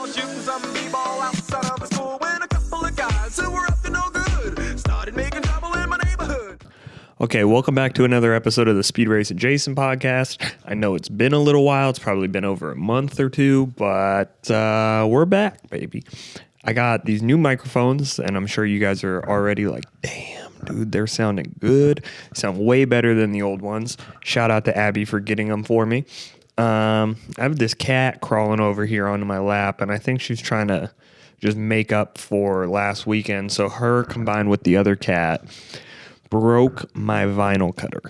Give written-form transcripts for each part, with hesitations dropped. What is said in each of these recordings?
ball, shooting some b-ball outside of the school when a couple of guys who were up to no good started making trouble in my neighborhood. Okay, welcome back to another episode of the SpeedRacinJason Podcast. I know it's been a little while. It's probably been over a month or two, but we're back, baby. I got these new microphones, and I'm sure you guys are already like, damn, dude, they're sounding good. They sound way better than the old ones. Shout out to Abby for getting them for me. I have this cat crawling over here onto my lap, and I think she's trying to just make up for last weekend. So her combined with the other cat broke my vinyl cutter.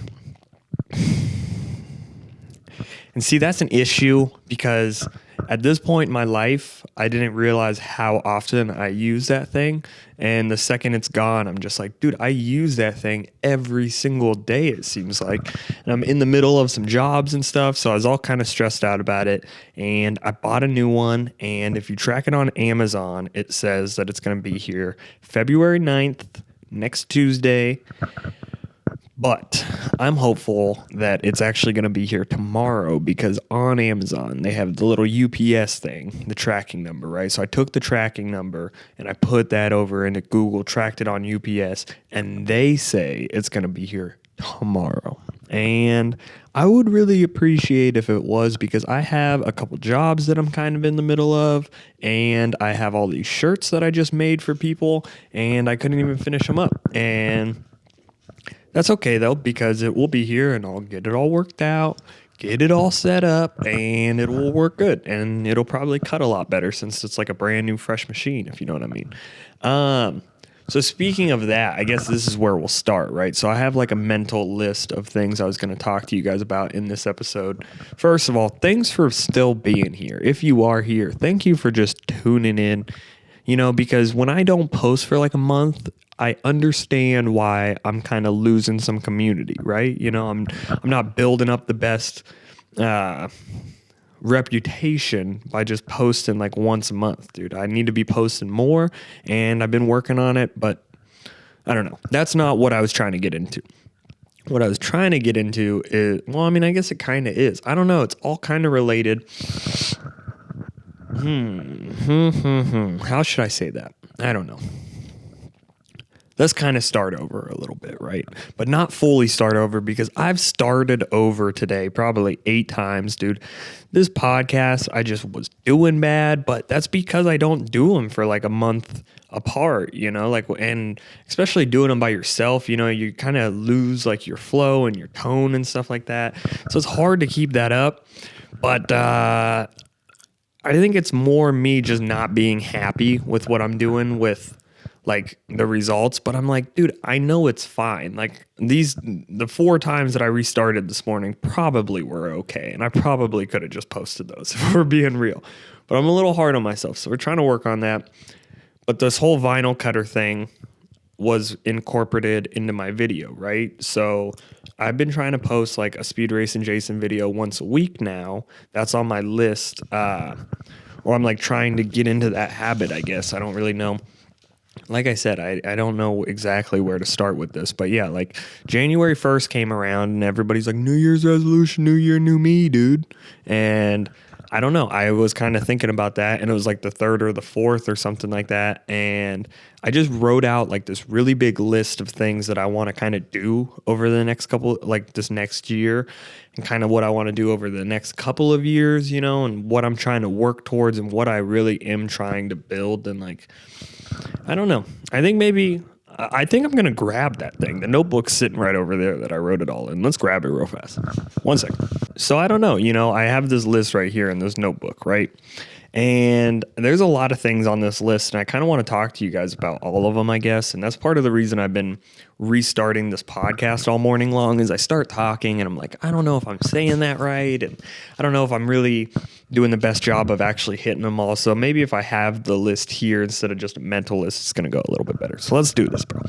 And see, that's an issue because at this point in my life, I didn't realize how often I use that thing. And the second it's gone, I'm just like, dude, I use that thing every single day, it seems like. And I'm in the middle of some jobs and stuff, so I was all kind of stressed out about it. And I bought a new one. And if you track it on Amazon, it says that it's going to be here February 9th, next Tuesday. But I'm hopeful that it's actually going to be here tomorrow because on Amazon, they have the little UPS thing, the tracking number, right? So I took the tracking number and I put that over into Google, tracked it on UPS, and they say it's going to be here tomorrow. And I would really appreciate if it was because I have a couple jobs that I'm kind of in the middle of, and I have all these shirts that I just made for people, and I couldn't even finish them up. And that's okay, though, because it will be here, and I'll get it all worked out, get it all set up, and it will work good. And it'll probably cut a lot better since it's like a brand new, fresh machine, if you know what I mean. So speaking of that, I guess this is where we'll start, right? So I have like a mental list of things I was going to talk to you guys about in this episode. First of all, thanks for still being here. If you are here, thank you for just tuning in, you know, because when I don't post for like a month, I understand why I'm kind of losing some community, right? You know, I'm not building up the best reputation by just posting like once a month, dude. I need to be posting more, and I've been working on it, but I don't know. That's not what I was trying to get into. What I was trying to get into is, well, I mean, I guess it kind of is. I don't know. It's all kind of related. How should I say that? I don't know. Let's kind of start over a little bit, right? But not fully start over because I've started over today probably 8 times, dude. This podcast, I just was doing bad, but that's because I don't do them for like a month apart, you know, like, and especially doing them by yourself, you know, you kind of lose like your flow and your tone and stuff like that. So it's hard to keep that up. But I think it's more me just not being happy with what I'm doing with like the results, but I'm like, dude, I know it's fine. Like the 4 times that I restarted this morning probably were okay. And I probably could have just posted those if we're being real, but I'm a little hard on myself. So we're trying to work on that. But this whole vinyl cutter thing was incorporated into my video, right? So I've been trying to post like a Speed Racing Jason video once a week now. That's on my list. Or I'm like trying to get into that habit, I guess. I don't really know. Like I said, I don't know exactly where to start with this, but yeah, like January 1st came around and everybody's like, New Year's resolution, new year, new me, dude. And I don't know. I was kind of thinking about that, and it was like the 3rd or the 4th or something like that. And I just wrote out like this really big list of things that I want to kind of do over the next couple, like this next year, and kind of what I want to do over the next couple of years, you know, and what I'm trying to work towards and what I really am trying to build. And like, I don't know. I think I'm going to grab that thing. The notebook's sitting right over there that I wrote it all in. Let's grab it real fast. 1 second. So I don't know. You know, I have this list right here in this notebook, right? And there's a lot of things on this list, and I kind of want to talk to you guys about all of them, I guess. And that's part of the reason I've been restarting this podcast all morning long is I start talking, and I'm like, I don't know if I'm saying that right, and I don't know if I'm really doing the best job of actually hitting them all. So maybe if I have the list here instead of just a mental list, it's going to go a little bit better. So let's do this, bro.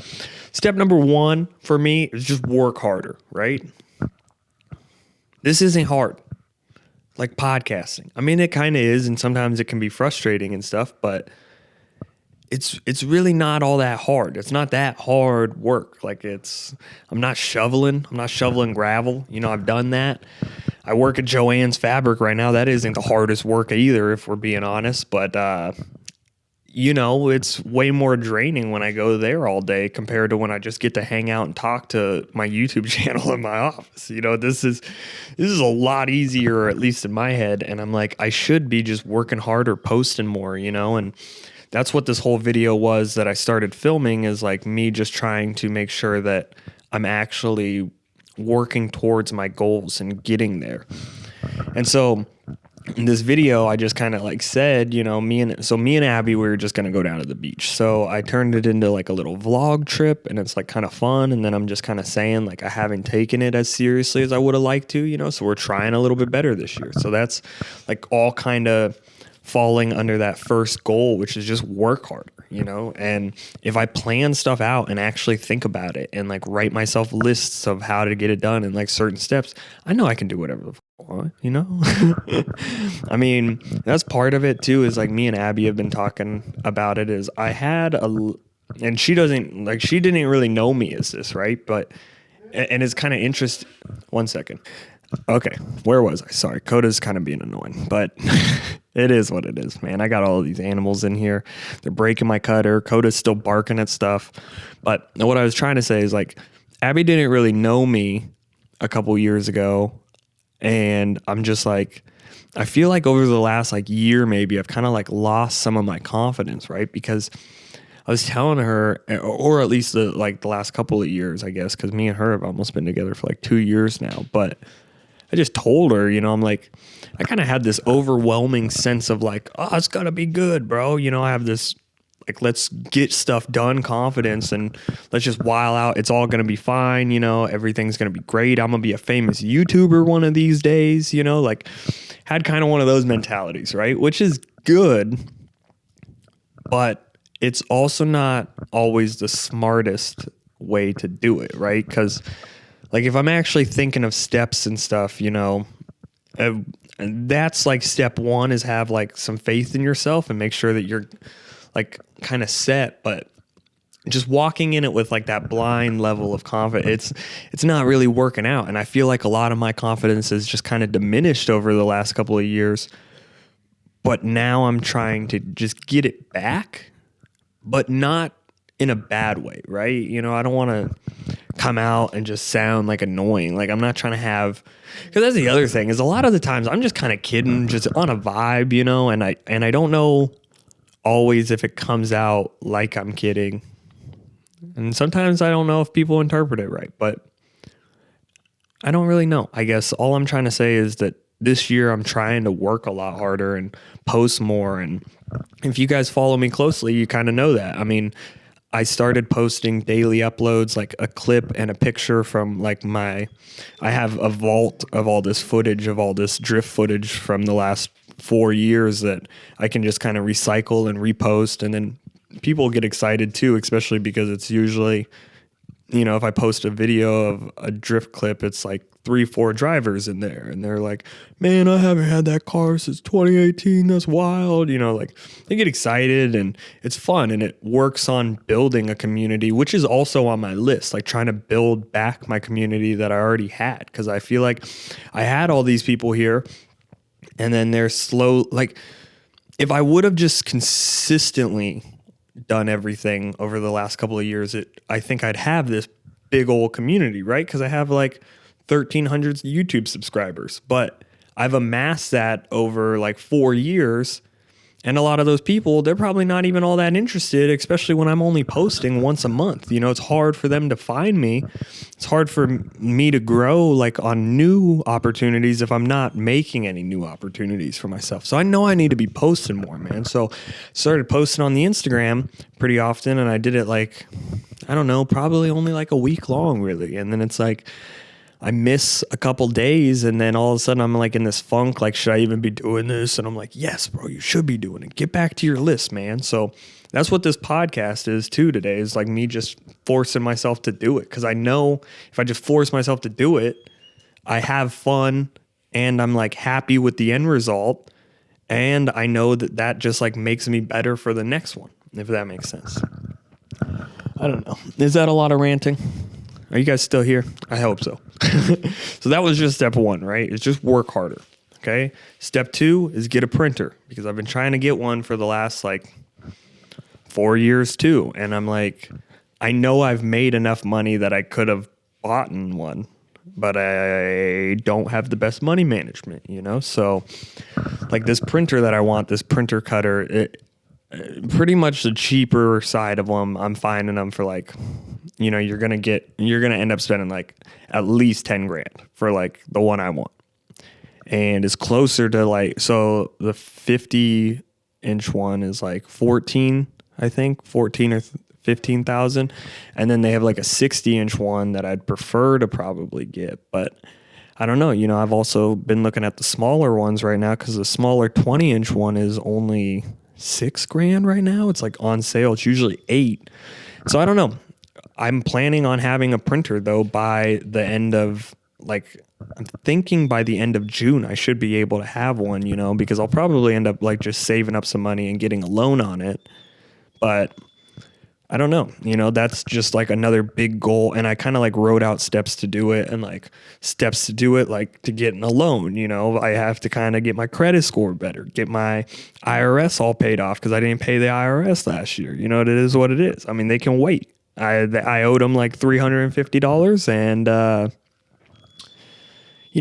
Step number 1 for me is just work harder, right? This isn't hard. Like podcasting. I mean, it kind of is, and sometimes it can be frustrating and stuff, but it's really not all that hard. It's not that hard work. Like I'm not shoveling gravel. You know, I've done that. I work at Joann's Fabric right now. That isn't the hardest work either, if we're being honest. But, you know, it's way more draining when I go there all day compared to when I just get to hang out and talk to my YouTube channel in my office. You know, this is a lot easier, at least in my head. And I'm like, I should be just working harder, posting more, you know, and that's what this whole video was that I started filming, is like me just trying to make sure that I'm actually working towards my goals and getting there. And so in this video, I just kind of like said, you know, me and Abby, we were just going to go down to the beach. So I turned it into like a little vlog trip, and it's like kind of fun. And then I'm just kind of saying like I haven't taken it as seriously as I would have liked to, you know, so we're trying a little bit better this year. So that's like all kind of falling under that first goal, which is just work harder, you know? And if I plan stuff out and actually think about it and like write myself lists of how to get it done and like certain steps, I know I can do whatever the fuck I want, you know? I mean, that's part of it too, is like me and Abby have been talking about it, is I had and she didn't really know me as this, right? But, and it's kind of interesting. One second. Okay, where was I? Sorry, Coda's kind of being annoying, but it is what it is, man. I got all of these animals in here. They're breaking my cutter. Coda's still barking at stuff. But what I was trying to say is like, Abby didn't really know me a couple years ago. And I'm just like, I feel like over the last like year, maybe I've kind of like lost some of my confidence, right? Because I was telling her, or at least the last couple of years, I guess, because me and her have almost been together for like 2 years now. But I just told her, you know, I'm like, I kind of had this overwhelming sense of like, oh, it's gonna be good, bro. You know, I have this like, let's get stuff done confidence, and let's just while out. It's all gonna be fine. You know, everything's gonna be great. I'm gonna be a famous YouTuber one of these days. You know, like had kind of one of those mentalities, right? Which is good, but it's also not always the smartest way to do it, right? Because like if I'm actually thinking of steps and stuff, you know, that's like step one, is have like some faith in yourself and make sure that you're like kind of set. But just walking in it with like that blind level of confidence, it's not really working out. And I feel like a lot of my confidence is just kind of diminished over the last couple of years. But now I'm trying to just get it back, but not in a bad way, right? You know, I don't want to come out and just sound like annoying. Like I'm not trying to have, because that's the other thing, is a lot of the times I'm just kind of kidding, just on a vibe, you know, and I don't know always if it comes out like I'm kidding. And sometimes I don't know if people interpret it right, but I don't really know. I guess all I'm trying to say is that this year I'm trying to work a lot harder and post more. And if you guys follow me closely, you kind of know that. I mean, I started posting daily uploads, like a clip and a picture from like I have a vault of all this footage, of all this drift footage from the last 4 years that I can just kind of recycle and repost. And then people get excited too, especially because it's usually, you know, if I post a video of a drift clip, it's like 3-4 drivers in there, and they're like, man, I haven't had that car since 2018. That's wild. You know, like they get excited and it's fun, and it works on building a community, which is also on my list, like trying to build back my community that I already had. Cause I feel like I had all these people here, and then they're slow. Like if I would have just consistently done everything over the last couple of years, I think I'd have this big old community, right? Because I have like 1,300 YouTube subscribers, but I've amassed that over like 4 years. And a lot of those people, they're probably not even all that interested, especially when I'm only posting once a month. You know, it's hard for them to find me. It's hard for me to grow like on new opportunities if I'm not making any new opportunities for myself. So I know I need to be posting more, man. So I started posting on the Instagram pretty often, and I did it like, I don't know, probably only like a week long, really. And then it's like, I miss a couple days, and then all of a sudden I'm like in this funk, like, should I even be doing this? And I'm like, yes, bro, you should be doing it. Get back to your list, man. So that's what this podcast is too today, is like me just forcing myself to do it. Cause I know if I just force myself to do it, I have fun and I'm like happy with the end result. And I know that just like makes me better for the next one. if that makes sense. I don't know. Is that a lot of ranting? Are you guys still here? I hope so. So that was just step 1, right? It's just work harder. Okay. Step 2 is get a printer, because I've been trying to get one for the last 4 years too. And I'm like, I know I've made enough money that I could have bought one, but I don't have the best money management, So this printer that I want, this printer cutter, pretty much the cheaper side of them, I'm finding them for you're going to end up spending at least 10 grand for the one I want. And it's closer to so the 50-inch one is 14, I think 14 or 15,000. And then they have a 60-inch one that I'd prefer to probably get, but I don't know. I've also been looking at the smaller ones right now, because the smaller 20-inch one is only $6 grand right now. It's on sale. It's usually $8. So I don't know. I'm planning on having a printer though by the end of I'm thinking by the end of June I should be able to have one, because I'll probably end up just saving up some money and getting a loan on it. But I don't know, that's just another big goal. And I kind of wrote out steps to do it, and steps to do it, to get a loan. I have to kind of get my credit score better, get my IRS all paid off, because I didn't pay the IRS last year. It is what it is. I mean, they can wait. I owed them $350, and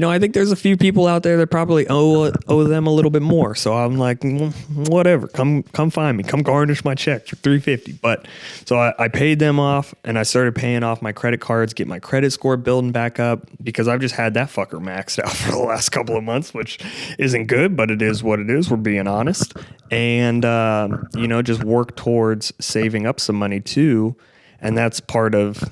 I think there's a few people out there that probably owe them a little bit more. So I'm whatever, come find me, come garnish my check for $350. But so I paid them off, and I started paying off my credit cards, get my credit score building back up, because I've just had that fucker maxed out for the last couple of months, which isn't good, but it is what it is. We're being honest. And, just work towards saving up some money too. And that's part of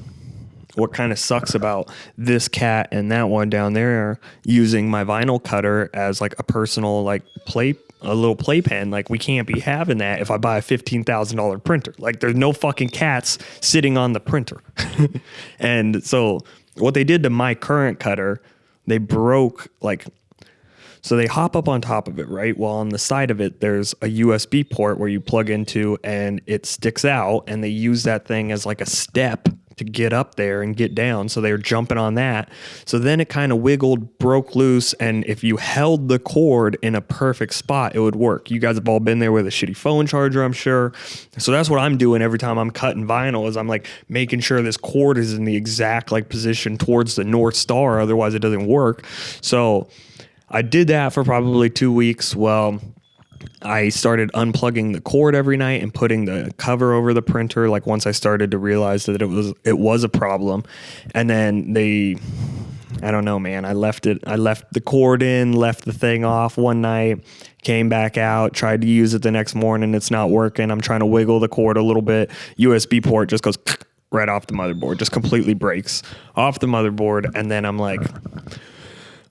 what kind of sucks about this cat and that one down there, using my vinyl cutter as a personal a little playpen. We can't be having that if I buy a $15,000 printer. There's no fucking cats sitting on the printer. And so what they did to my current cutter, they broke so they hop up on top of it, right? Well, on the side of it, there's a USB port where you plug into, and it sticks out, and they use that thing as a step to get up there and get down. So they were jumping on that. So then it kind of wiggled, broke loose. And if you held the cord in a perfect spot, it would work. You guys have all been there with a shitty phone charger, I'm sure. So that's what I'm doing every time I'm cutting vinyl, is I'm making sure this cord is in the exact position towards the North Star. Otherwise it doesn't work. So I did that for probably 2 weeks. Well, I started unplugging the cord every night and putting the cover over the printer. Once I started to realize that it was a problem. And then I don't know, man. I left the cord in, left the thing off one night, came back out, tried to use it the next morning. It's not working. I'm trying to wiggle the cord a little bit. USB port just goes right off the motherboard, just completely breaks off the motherboard. And then I'm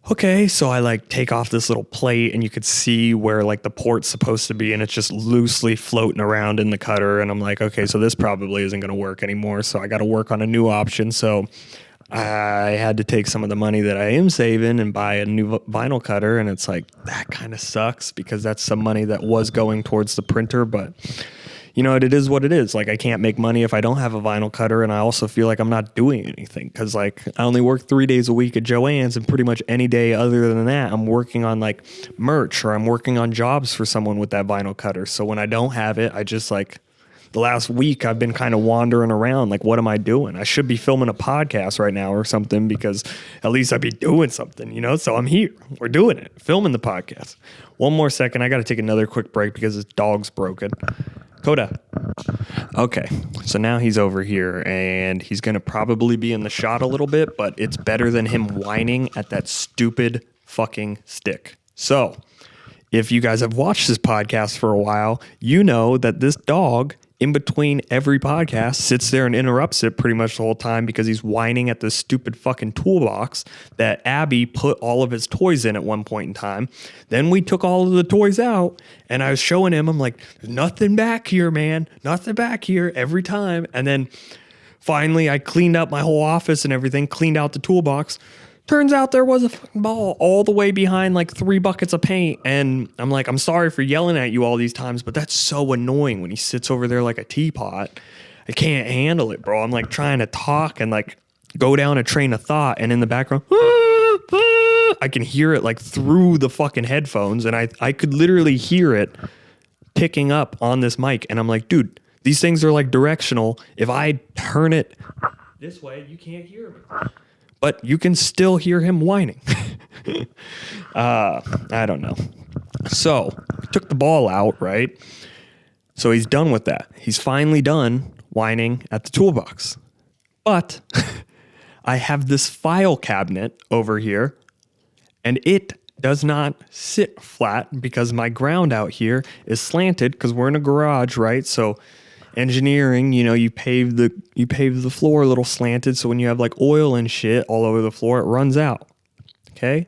okay, so I take off this little plate, and you could see where the port's supposed to be, and it's just loosely floating around in the cutter. And I'm okay, so this probably isn't going to work anymore. So I got to work on a new option. So I had to take some of the money that I am saving and buy a new vinyl cutter. And it's that kind of sucks, because that's some money that was going towards the printer. But it is what it is. I can't make money if I don't have a vinyl cutter. And I also feel I'm not doing anything, because I only work 3 days a week at Joann's, and pretty much any day other than that, I'm working on merch, or I'm working on jobs for someone with that vinyl cutter. So when I don't have it, I just the last week I've been kind of wandering around. What am I doing? I should be filming a podcast right now or something, because at least I'd be doing something, So I'm here. We're doing it. Filming the podcast. One more second. I got to take another quick break because this dog's broken. Coda. Okay, so now he's over here, and he's going to probably be in the shot a little bit, but it's better than him whining at that stupid fucking stick. So if you guys have watched this podcast for a while, you know that this dog, in between every podcast, sits there and interrupts it pretty much the whole time, because he's whining at this stupid fucking toolbox that Abby put all of his toys in at one point in time. Then we took all of the toys out, and I was showing him, I'm there's nothing back here, man. Nothing back here every time. And then finally I cleaned up my whole office and everything, cleaned out the toolbox, Turns out there was a fucking ball all the way behind like 3 buckets of paint. And I'm like, I'm sorry for yelling at you all these times, but that's so annoying when he sits over there like a teapot. I can't handle it, bro. I'm like trying to talk and like go down a train of thought. And in the background, I can hear it like through the fucking headphones. And I could literally hear it picking up on this mic. And I'm like, dude, these things are like directional. If I turn it this way, you can't hear me. But you can still hear him whining. I don't know. So took the ball out, right? So he's done with that. He's finally done whining at the toolbox. But I have this file cabinet over here, and it does not sit flat because my ground out here is slanted because we're in a garage, right? So engineering, you pave the floor a little slanted, so when you have like oil and shit all over the floor, it runs out. Okay?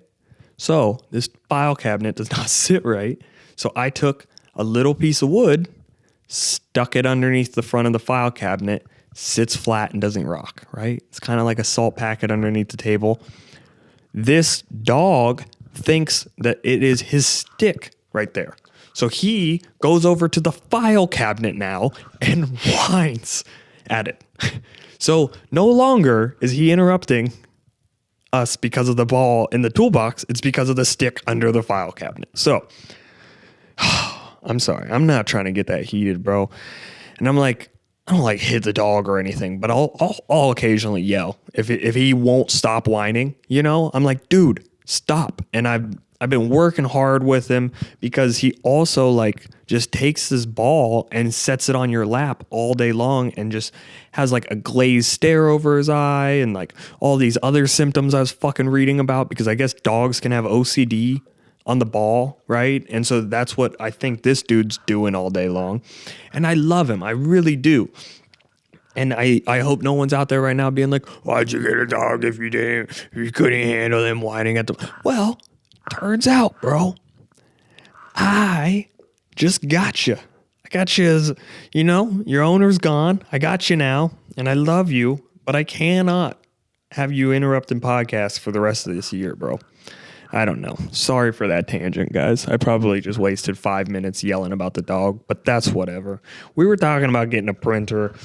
So this file cabinet does not sit right. So I took a little piece of wood, stuck it underneath the front of the file cabinet, sits flat and doesn't rock, right? It's kind of like a salt packet underneath the table. This dog thinks that it is his stick right there. So he goes over to the file cabinet now and whines at it. So no longer is he interrupting us because of the ball in the toolbox. It's because of the stick under the file cabinet. So I'm sorry. I'm not trying to get that heated, bro. And I'm like, I don't like hit the dog or anything, but I'll occasionally yell if he won't stop whining. I'm like, dude, stop. And I've been working hard with him because he also like just takes this ball and sets it on your lap all day long and just has like a glazed stare over his eye and like all these other symptoms I was fucking reading about, because I guess dogs can have OCD on the ball, right? And so that's what I think this dude's doing all day long. And I love him. I really do. And I hope no one's out there right now being like, why'd you get a dog if you couldn't handle them whining at the... Well, turns out, bro, I just got you. I got you as, your owner's gone. I got you now, and I love you, but I cannot have you interrupting podcasts for the rest of this year, bro. I don't know. Sorry for that tangent, guys. I probably just wasted 5 minutes yelling about the dog, but that's whatever. We were talking about getting a printer,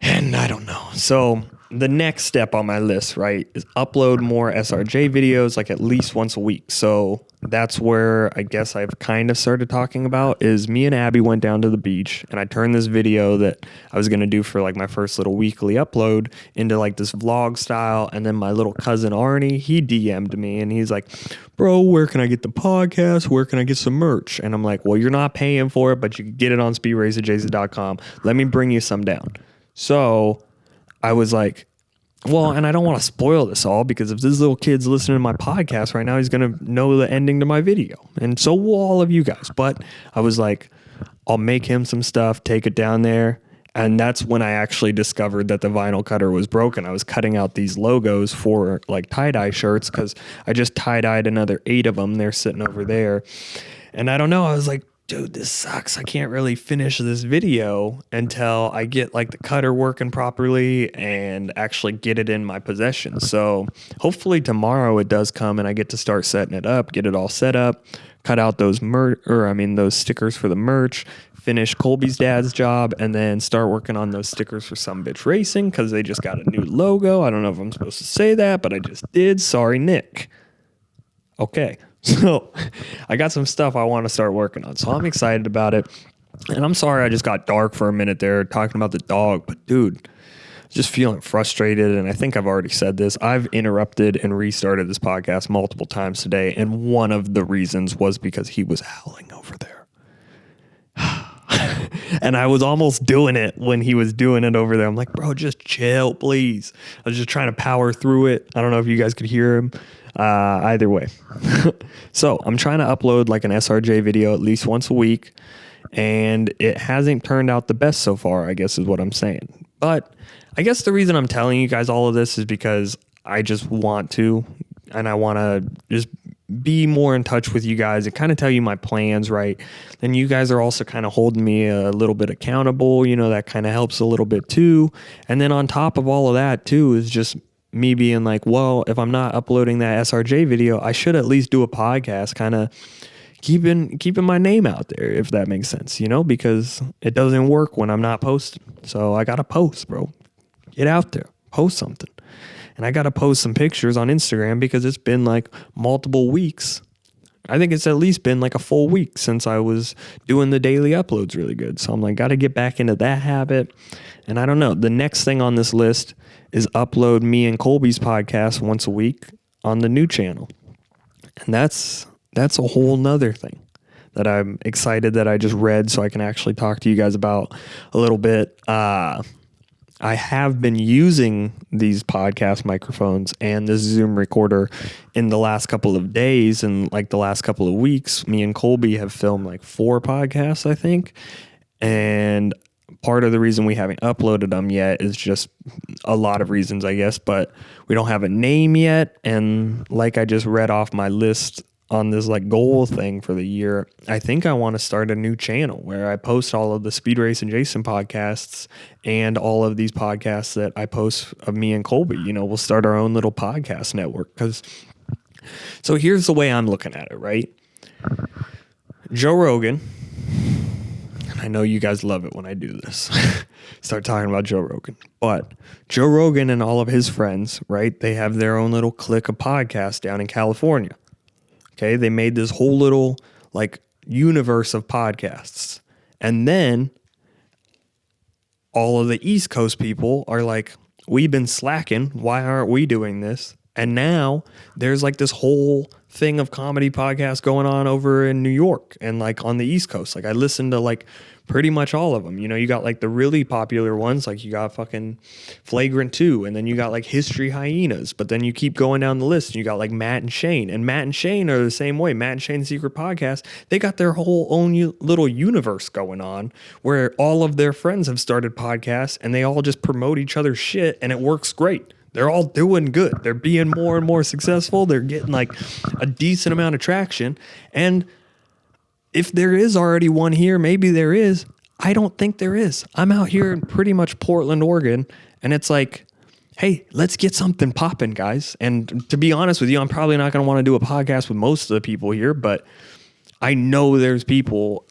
and I don't know. So the next step on my list, right, is upload more SRJ videos like at least once a week. So that's where I guess I've kind of started talking about is me and Abby went down to the beach and I turned this video that I was going to do for like my first little weekly upload into like this vlog style. And then my little cousin Arnie, he DM'd me and he's like, bro, where can I get the podcast? Where can I get some merch? And I'm like, well, you're not paying for it, but you can get it on SpeedRacinJason.com. Let me bring you some down. So I was like, well, and I don't want to spoil this all because if this little kid's listening to my podcast right now, he's going to know the ending to my video. And so will all of you guys. But I was like, I'll make him some stuff, take it down there. And that's when I actually discovered that the vinyl cutter was broken. I was cutting out these logos for like tie-dye shirts because I just tie-dyed another 8 of them. They're sitting over there. And I don't know. I was like, dude, this sucks. I can't really finish this video until I get like the cutter working properly and actually get it in my possession. So hopefully tomorrow it does come and I get to start setting it up, get it all set up, cut out those those stickers for the merch, finish Colby's dad's job, and then start working on those stickers for Some Bitch Racing because they just got a new logo. I don't know if I'm supposed to say that, but I just did. Sorry, Nick. Okay. So I got some stuff I want to start working on. So I'm excited about it. And I'm sorry I just got dark for a minute there talking about the dog. But dude, just feeling frustrated. And I think I've already said this. I've interrupted and restarted this podcast multiple times today. And one of the reasons was because he was howling over there. And I was almost doing it when he was doing it over there. I'm like, bro, just chill, please. I was just trying to power through it. I don't know if you guys could hear him. Either way. So I'm trying to upload like an SRJ video at least once a week. And it hasn't turned out the best so far, I guess is what I'm saying. But I guess the reason I'm telling you guys all of this is because I just want to. And I want to just be more in touch with you guys and kind of tell you my plans, right? Then you guys are also kind of holding me a little bit accountable. That kind of helps a little bit too. And then on top of all of that too is just me being like, well, if I'm not uploading that SRJ video, I should at least do a podcast, kind of keeping my name out there, if that makes sense, because it doesn't work when I'm not posting. So I got to post, bro. Get out there, post something. And I got to post some pictures on Instagram because it's been like multiple weeks. I think it's at least been like a full week since I was doing the daily uploads really good. So I'm like, got to get back into that habit. And I don't know. The next thing on this list is upload me and Colby's podcast once a week on the new channel. And that's a whole nother thing that I'm excited that I just read so I can actually talk to you guys about a little bit. I have been using these podcast microphones and this Zoom recorder in the last couple of days, and like the last couple of weeks, me and Colby have filmed like 4 podcasts, I think. And part of the reason we haven't uploaded them yet is just a lot of reasons, I guess, but we don't have a name yet. And like I just read off my list on this like goal thing for the year, I think I want to start a new channel where I post all of the SpeedRacinJason podcasts and all of these podcasts that I post of me and Colby. We'll start our own little podcast network. So here's the way I'm looking at it, right? Joe Rogan, and I know you guys love it when I do this, start talking about Joe Rogan, but Joe Rogan and all of his friends, right? They have their own little clique of podcasts down in California. Okay, they made this whole little like universe of podcasts. And then all of the East Coast people are like, we've been slacking. Why aren't we doing this? And now there's like this whole thing of comedy podcasts going on over in New York and like on the East Coast. Like I listened to like pretty much all of them. You got like the really popular ones, like you got fucking Flagrant 2, and then you got like History Hyenas, but then you keep going down the list and you got like Matt and Shane, and Matt and Shane are the same way. Matt and Shane's Secret Podcast, they got their whole own little universe going on where all of their friends have started podcasts and they all just promote each other's shit and it works great. They're all doing good. They're being more and more successful. They're getting like a decent amount of traction. And if there is already one here, maybe there is. I don't think there is. I'm out here in pretty much Portland, Oregon, and it's like, hey, let's get something popping, guys. And to be honest with you, I'm probably not going to want to do a podcast with most of the people here, but I know there's people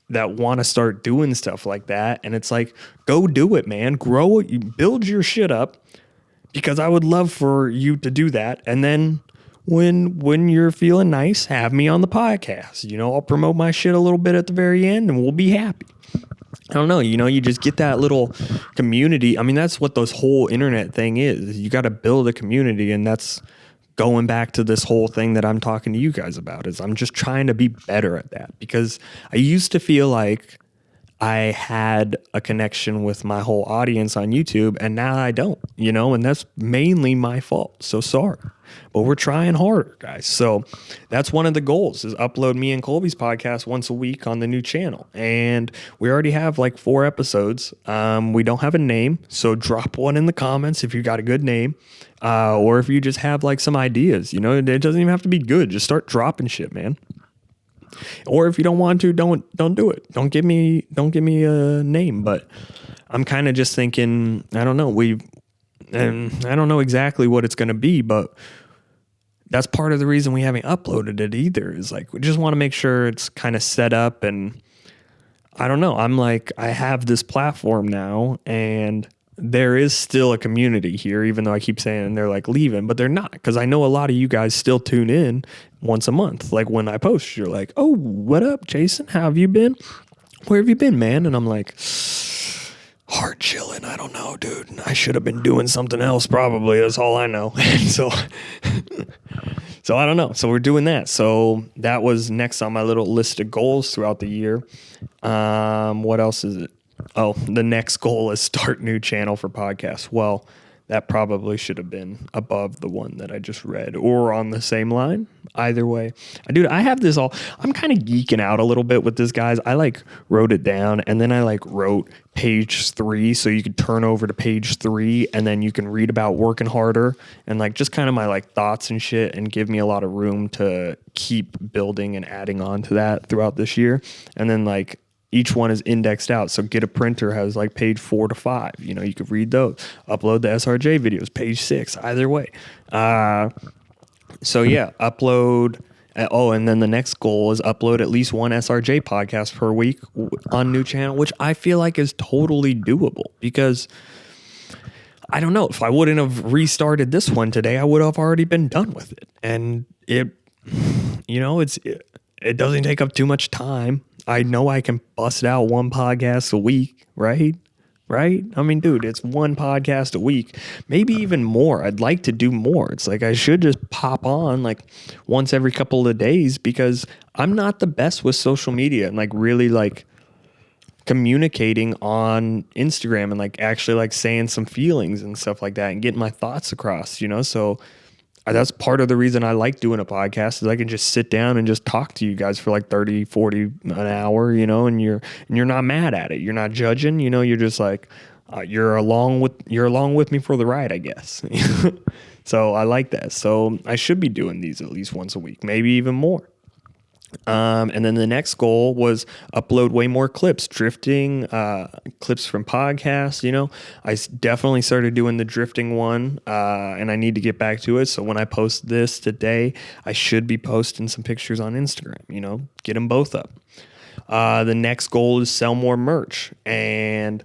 that want to start doing stuff like that. And it's like, go do it, man. Grow it. Build your shit up. Because I would love for you to do that. And then when you're feeling nice, have me on the podcast. I'll promote my shit a little bit at the very end and we'll be happy. I don't know. You just get that little community. I mean, that's what this whole internet thing is. You got to build a community. And that's going back to this whole thing that I'm talking to you guys about, is I'm just trying to be better at that. Because I used to feel like I had a connection with my whole audience on YouTube, and now I don't, and that's mainly my fault. So sorry, but we're trying harder, guys. So that's one of the goals, is upload me and Colby's podcast once a week on the new channel. And we already have like 4 episodes. We don't have a name, so drop one in the comments if you got a good name, or if you just have like some ideas, it doesn't even have to be good. Just start dropping shit, man. Or if you don't want to, don't do it. Don't give me a name. But I'm kind of just thinking, I don't know. And I don't know exactly what it's going to be, but that's part of the reason we haven't uploaded it either, is like, we just want to make sure it's kind of set up. And I don't know. I'm like, I have this platform now, and there is still a community here, even though I keep saying they're like leaving, but they're not, because I know a lot of you guys still tune in once a month. Like when I post, you're like, oh, what up, Jason? How have you been? Where have you been, man? And I'm like, hard chilling. I don't know, dude. I should have been doing something else, probably. That's all I know. So I don't know. So we're doing that. So that was next on my little list of goals throughout the year. What else is it? Oh, the next goal is start new channel for podcasts. Well, that probably should have been above the one that I just read, or on the same line. Either way, dude, I have this all. I'm kind of geeking out a little bit with this, guys. I like wrote it down, and then I like wrote page 3, so you could turn over to page 3, and then you can read about working harder and like just kind of my like thoughts and shit, and give me a lot of room to keep building and adding on to that throughout this year. And then like, each one is indexed out. So Get a Printer has like page 4 to 5. You know, you could read those. Upload the SRJ videos, page 6, either way. So yeah, upload. Oh, and then the next goal is upload at least one SRJ podcast per week on new channel, which I feel like is totally doable because I don't know, if I wouldn't have restarted this one today, I would have already been done with it. And it doesn't take up too much time. I know I can bust out one podcast a week, right? Right? I mean, dude, it's one podcast a week, maybe even more. I'd like to do more. It's like I should just pop on like once every couple of days because I'm not the best with social media and like really like communicating on Instagram and like actually like saying some feelings and stuff like that and getting my thoughts across, you know? So that's part of the reason I like doing a podcast is I can just sit down and just talk to you guys for like 30, 40 an hour, you know, and you're not mad at it. You're not judging, you know, you're just like, you're along with me for the ride, I guess. So I like that. So I should be doing these at least once a week, maybe even more. And then the next goal was upload way more clips, drifting, clips from podcasts. You know, I definitely started doing the drifting one, and I need to get back to it. So when I post this today, I should be posting some pictures on Instagram, you know, get them both up. The next goal is sell more merch. And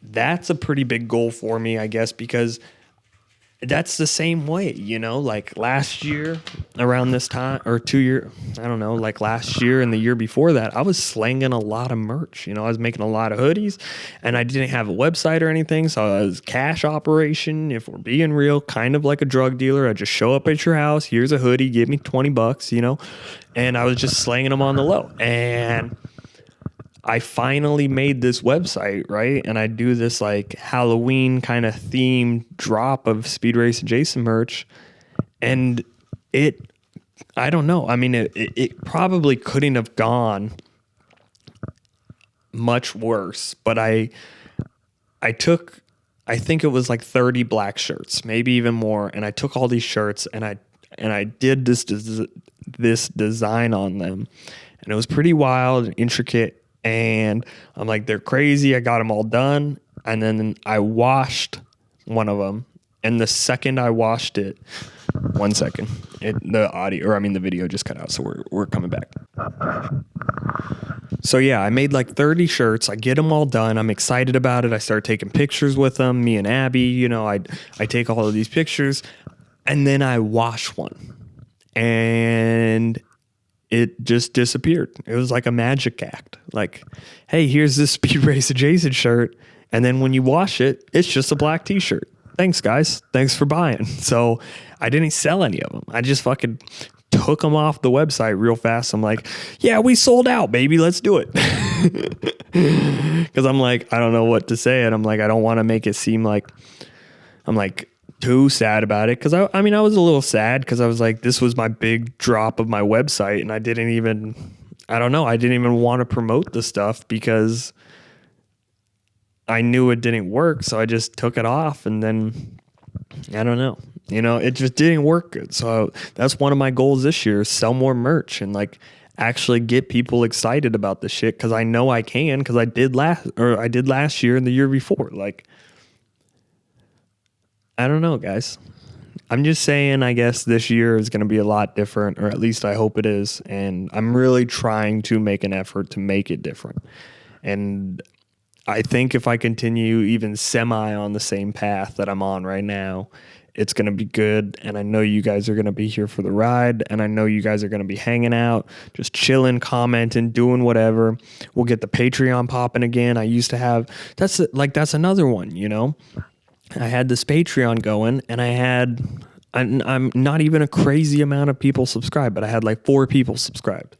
that's a pretty big goal for me, I guess, because that's the same way, you know, like last year around this time or 2 year, I don't know, like last year and the year before that, I was slanging a lot of merch. You know, I was making a lot of hoodies and I didn't have a website or anything. So it was cash operation. If we're being real, kind of like a drug dealer. I just show up at your house. Here's a hoodie. Give me $20, you know, and I was just slanging them on the low. And I finally made this website, right? And I do this like Halloween kind of themed drop of SpeedRacinJason merch. And I don't know. I mean, it probably couldn't have gone much worse, but I think it was like 30 black shirts, maybe even more. And I took all these shirts and I did this design on them. And it was pretty wild and intricate. And I'm like, they're crazy. I got them all done. And then I washed one of them. And the second I washed it, 1 second, the video just cut out. So we're coming back. So yeah, I made like 30 shirts. I get them all done. I'm excited about it. I start taking pictures with them. Me and Abby, you know, I take all of these pictures and then I wash one and it just disappeared. It was like a magic act. Like, hey, here's this SpeedRacinJason shirt. And then when you wash it, it's just a black t-shirt. Thanks, guys. Thanks for buying. So I didn't sell any of them. I just fucking took them off the website real fast. I'm like, yeah, we sold out, baby. Let's do it. Because I'm like, I don't know what to say. And I'm like, I don't want to make it seem like I'm like too sad about it. Because I mean, I was a little sad because I was like, this was my big drop of my website. And I didn't even want to promote the stuff because I knew it didn't work. So I just took it off and then I don't know. You know, it just didn't work good. So that's one of my goals this year is sell more merch and like actually get people excited about the shit. Cause I know I can, cause I did last year and the year before. Like, I don't know, guys. I'm just saying, I guess this year is going to be a lot different, or at least I hope it is. And I'm really trying to make an effort to make it different. And I think if I continue even semi on the same path that I'm on right now, it's going to be good. And I know you guys are going to be here for the ride. And I know you guys are going to be hanging out, just chilling, commenting, doing whatever. We'll get the Patreon popping again. I used to have, that's another one, you know. I had this Patreon going and I'm not even a crazy amount of people subscribed, but I had like 4 people subscribed.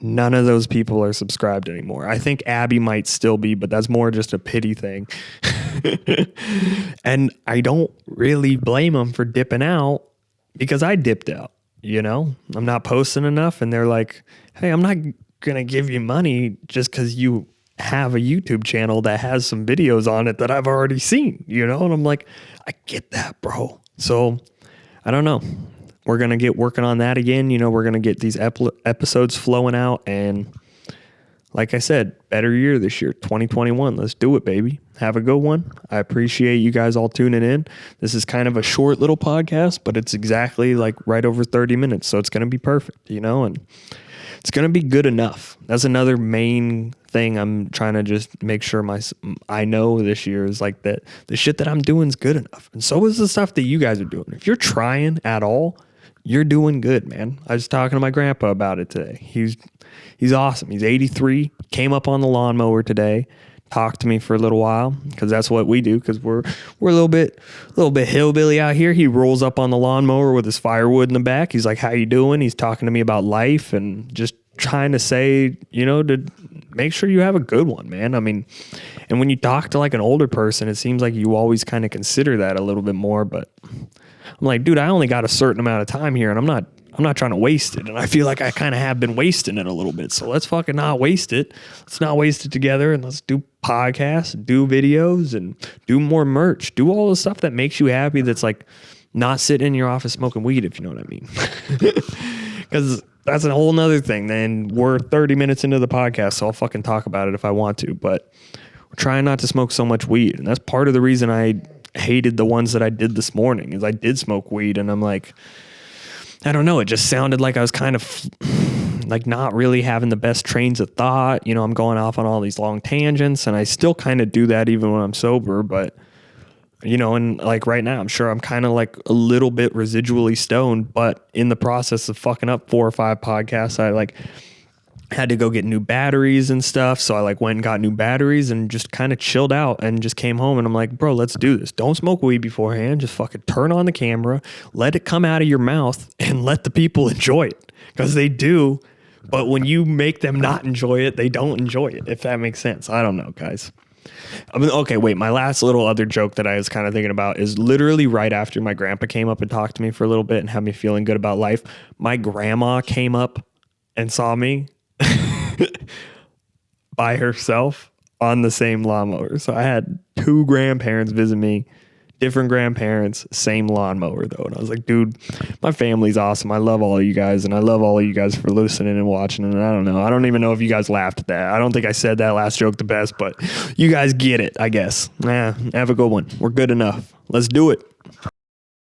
None of those people are subscribed anymore. I think Abby might still be, but that's more just a pity thing. And I don't really blame them for dipping out because I dipped out, you know? I'm not posting enough and they're like, hey, I'm not going to give you money just because you have a YouTube channel that has some videos on it that I've already seen, you know? And I'm like, I get that, bro. So I don't know. We're going to get working on that again. You know, we're going to get these episodes flowing out and like I said, better year this year, 2021. Let's do it, baby. Have a good one. I appreciate you guys all tuning in. This is kind of a short little podcast, but it's exactly like right over 30 minutes. So it's going to be perfect, you know, and it's going to be good enough. That's another main thing I'm trying to just make sure I know this year is like that the shit that I'm doing is good enough. And so is the stuff that you guys are doing. If you're trying at all, you're doing good, man. I was talking to my grandpa about it today. He's awesome. He's 83, came up on the lawnmower today, talked to me for a little while because that's what we do because we're a little bit hillbilly out here. He rolls up on the lawnmower with his firewood in the back. He's like, how you doing? He's talking to me about life and just trying to say, you know, to make sure you have a good one, man. I mean, and when you talk to like an older person, it seems like you always kind of consider that a little bit more, but I'm like, dude, I only got a certain amount of time here and I'm not trying to waste it. And I feel like I kind of have been wasting it a little bit. So let's fucking not waste it. Let's not waste it together and let's do podcasts, do videos and do more merch, do all the stuff that makes you happy. That's like not sitting in your office smoking weed, if you know what I mean. Because that's a whole nother thing. Then we're 30 minutes into the podcast, so I'll fucking talk about it if I want to, but we're trying not to smoke so much weed. And that's part of the reason I hated the ones that I did this morning is I did smoke weed and I'm like, I don't know. It just sounded like I was kind of like not really having the best trains of thought. You know, I'm going off on all these long tangents and I still kind of do that even when I'm sober. But, you know, and like right now, I'm sure I'm kind of like a little bit residually stoned, but in the process of fucking up 4 or 5 podcasts, I like had to go get new batteries and stuff. So I like went and got new batteries and just kind of chilled out and just came home and I'm like, bro, let's do this. Don't smoke weed beforehand. Just fucking turn on the camera, let it come out of your mouth and let the people enjoy it because they do. But when you make them not enjoy it, they don't enjoy it, if that makes sense. I don't know, guys. I mean, okay, wait. My last little other joke that I was kind of thinking about is literally right after my grandpa came up and talked to me for a little bit and had me feeling good about life. My grandma came up and saw me by herself on the same lawnmower. So I had 2 grandparents visit me, different grandparents, same lawnmower though. And I was like, dude, my family's awesome. I love all of you guys and I love all of you guys for listening and watching. And I don't know. I don't even know if you guys laughed at that. I don't think I said that last joke the best, but you guys get it, I guess. Have a good one. We're good enough. Let's do it.